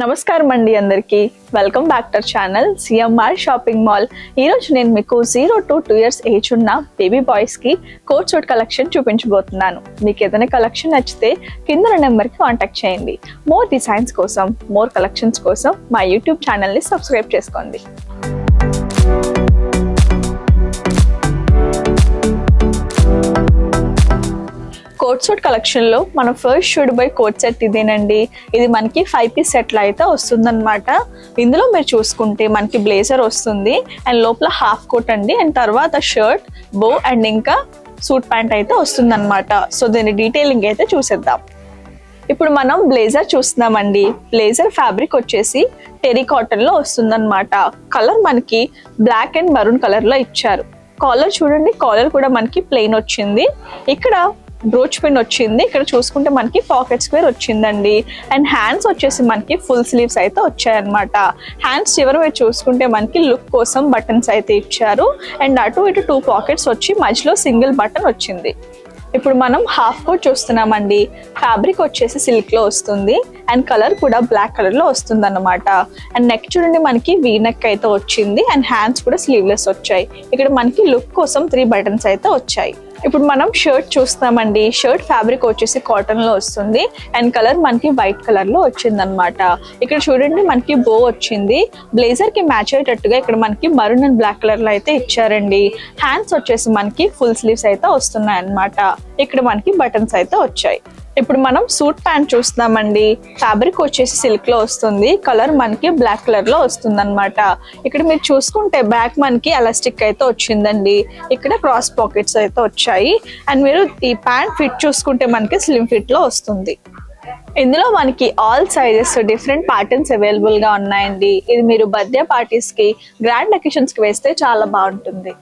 నమస్కారం అండి అందరికీ welcome back to channel CMR shopping mall. ఈ రోజు నేను మీకు 0 to 2 years ఏజ్ ఉన్న బేబీ బాయ్స్ కి కోట్ సూట్ కలెక్షన్ చూపించబోతున్నాను. మీకు ఏదైనా కలెక్షన్ నచ్చితే కింద నెంబర్ కి కాంటాక్ట్ చేయండి. మోర్ డిజైన్స్ కోసం, మోర్ కలెక్షన్స్ కోసం మా యూట్యూబ్ ఛానల్ ని సబ్స్క్రైబ్ చేసుకోండి. కోట్ సూట్ కలెక్షన్ లో మన ఫస్ట్ చూడబోయే కోట్ సెట్ ఇదేనండి. ఇది మనకి 5 piece సెట్ లా అయితే వస్తుందన్నమాట. ఇందులో మీరు చూసుకుంటే మనకి బ్లేజర్ వస్తుంది అండ్ లోపల హాఫ్ కోట్ అండి, అండ్ తర్వాత షర్ట్, బో అండ్ ఇంకా సూట్ ప్యాంట్ అయితే వస్తుందన్నమాట. సో దీని డీటెయిలింగ్ అయితే చూసేద్దాం. ఇప్పుడు మనం బ్లేజర్ చూస్తున్నామండి. బ్లేజర్ ఫ్యాబ్రిక్ వచ్చేసి టెరీ కాటన్ లో వస్తుందన్నమాట. కలర్ మనకి బ్లాక్ అండ్ మరూన్ కలర్ లో ఇచ్చారు. కాలర్ చూడండి, కాలర్ కూడా మనకి ప్లెయిన్ వచ్చింది. ఇక్కడ బ్రోచ్ పిన్ వచ్చింది. ఇక్కడ చూసుకుంటే మనకి పాకెట్ స్క్వేర్ వచ్చిందండి. అండ్ హ్యాండ్స్ వచ్చేసి మనకి ఫుల్ స్లీవ్స్ అయితే వచ్చాయన్నమాట. హ్యాండ్స్ చివరి వైపు చూసుకుంటే మనకి లుక్ కోసం బటన్స్ అయితే ఇచ్చారు. అండ్ అటు ఇటు 2 పాకెట్స్ వచ్చి మధ్యలో సింగిల్ బటన్ వచ్చింది. ఇప్పుడు మనం హాఫ్ కోట్ చూస్తున్నామండి. ఫ్యాబ్రిక్ వచ్చేసి సిల్క్ లో వస్తుంది అండ్ కలర్ కూడా బ్లాక్ కలర్ లో వస్తుంది అన్నమాట. అండ్ నెక్ చూడండి మనకి వీ నెక్ అయితే వచ్చింది అండ్ హ్యాండ్స్ కూడా స్లీవ్లెస్ వచ్చాయి. ఇక్కడ మనకి లుక్ కోసం 3 బటన్స్ అయితే వచ్చాయి. ఇప్పుడు మనం షర్ట్ చూస్తామండి. షర్ట్ ఫ్యాబ్రిక్ వచ్చేసి కాటన్ లో వస్తుంది అండ్ కలర్ మనకి వైట్ కలర్ లో వచ్చింది అనమాట. ఇక్కడ చూడండి మనకి బో వచ్చింది. బ్లేజర్ కి మ్యాచ్ అయ్యేటట్టుగా ఇక్కడ మనకి మరూన్ అండ్ బ్లాక్ కలర్ లో అయితే ఇచ్చారండి. హ్యాండ్స్ వచ్చేసి మనకి ఫుల్ స్లీవ్స్ అయితే వస్తున్నాయి అన్నమాట. ఇక్కడ మనకి బటన్స్ అయితే వచ్చాయి. ఇప్పుడు మనం సూట్ ప్యాంట్ చూస్తున్నామండి. ఫ్యాబ్రిక్ వచ్చేసి సిల్క్ లో వస్తుంది. కలర్ మనకి బ్లాక్ కలర్ లో వస్తుంది అనమాట. ఇక్కడ మీరు చూసుకుంటే బ్యాక్ మనకి ఎలాస్టిక్ అయితే వచ్చిందండి. ఇక్కడ క్రాస్ పాకెట్స్ అయితే వచ్చాయి. అండ్ మీరు ఈ ప్యాంట్ ఫిట్ చూసుకుంటే మనకి స్లిమ్ ఫిట్ లో వస్తుంది. ఇందులో మనకి all sizes different patterns available గా ఉన్నాయండి. ఇది మీరు బర్త్డే పార్టీస్ కి, గ్రాండ్ అకేషన్స్ కి వేస్తే చాలా బాగుంటుంది.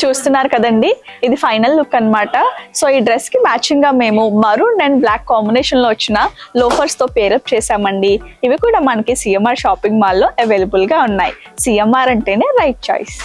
చూస్తున్నారు కదండి, ఇది ఫైనల్ లుక్ అన్నమాట. సో ఈ డ్రెస్ కి మ్యాచింగ్ గా మేము మరూన్ అండ్ బ్లాక్ కాంబినేషన్ లో వచ్చిన లోఫర్స్ తో పేరప్ చేసామండి. ఇవి కూడా మనకి సిఎంఆర్ షాపింగ్ మాల్ లో అవైలబుల్ గా ఉన్నాయి. సిఎంఆర్ అంటేనే right choice.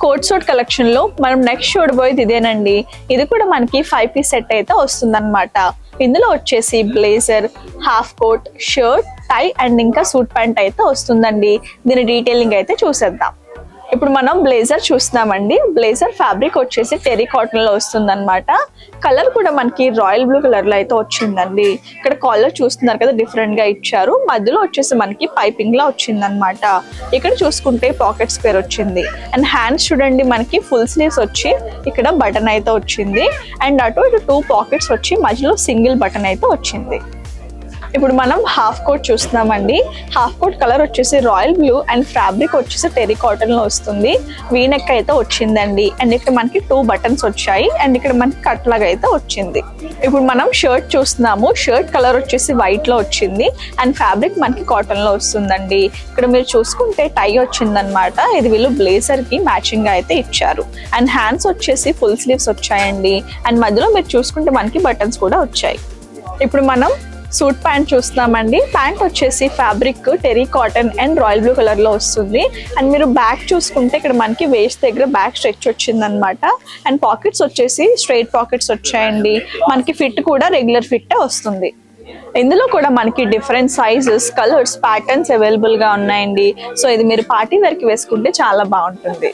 Coat suit collection లో మనం నెక్స్ట్ చూడబోయేది ఇదేనండి. ఇది కూడా మనకి 5 piece సెట్ అయితే వస్తుంది అనమాట. ఇందులో వచ్చేసి blazer, half coat, shirt, tie and ఇంకా సూట్ ప్యాంట్ అయితే వస్తుందండి. దీని డీటెయిలింగ్ అయితే చూసేద్దాం. ఇప్పుడు మనం బ్లేజర్ చూస్తున్నామండి. బ్లేజర్ ఫ్యాబ్రిక్ వచ్చేసి టెరీ కాటన్ లో వస్తుంది అనమాట. కలర్ కూడా మనకి రాయల్ బ్లూ కలర్ లో అయితే వచ్చిందండి. ఇక్కడ కాలర్ చూస్తున్నారు కదా, డిఫరెంట్ గా ఇచ్చారు. మధ్యలో వచ్చేసి మనకి పైపింగ్ లా వచ్చింది అనమాట. ఇక్కడ చూసుకుంటే పాకెట్ స్క్వేర్ వచ్చింది అండ్ హ్యాండ్స్ చూడండి మనకి ఫుల్ స్లీవ్స్ వచ్చి ఇక్కడ బటన్ అయితే వచ్చింది. అండ్ అటు ఇటు 2 పాకెట్స్ వచ్చి మధ్యలో సింగిల్ బటన్ అయితే వచ్చింది. ఇప్పుడు మనం హాఫ్ కోట్ చూస్తున్నామండి. హాఫ్ కోట్ కలర్ వచ్చేసి రాయల్ బ్లూ అండ్ ఫ్యాబ్రిక్ వచ్చేసి టెరీ కాటన్ లో వస్తుంది. వీ నెక్ అయితే వచ్చిందండి. అండ్ ఇక్కడ మనకి 2 బటన్స్ వచ్చాయి అండ్ ఇక్కడ మనకి కట్ లాగా అయితే వచ్చింది. ఇప్పుడు మనం షర్ట్ చూస్తున్నాము. షర్ట్ కలర్ వచ్చేసి వైట్ లో వచ్చింది అండ్ ఫ్యాబ్రిక్ మనకి కాటన్ లో వస్తుందండి. ఇక్కడ మీరు చూసుకుంటే టై వచ్చిందనమాట. ఇది వీళ్ళు బ్లేజర్ కి మ్యాచింగ్ గా అయితే ఇచ్చారు. అండ్ హ్యాండ్స్ వచ్చేసి ఫుల్ స్లీవ్స్ వచ్చాయండి. అండ్ మధ్యలో మీరు చూసుకుంటే మనకి బటన్స్ కూడా వచ్చాయి. ఇప్పుడు మనం సూట్ ప్యాంట్ చూస్తున్నామండి. ప్యాంట్ వచ్చేసి fabric TERI cotton and royal blue colour లో వస్తుంది. అండ్ మీరు బ్యాక్ చూసుకుంటే ఇక్కడ మనకి వేస్ట్ దగ్గర బ్యాక్ స్ట్రెచ్ వచ్చింది అనమాట. అండ్ పాకెట్స్ వచ్చేసి స్ట్రైట్ పాకెట్స్ వచ్చాయండి. మనకి ఫిట్ కూడా రెగ్యులర్ ఫిట్ వస్తుంది. ఇందులో కూడా మనకి different sizes, colours, patterns available గా ఉన్నాయండి. సో ఇది మీరు పార్టీ వేర్ కి వేసుకుంటే చాలా బాగుంటుంది.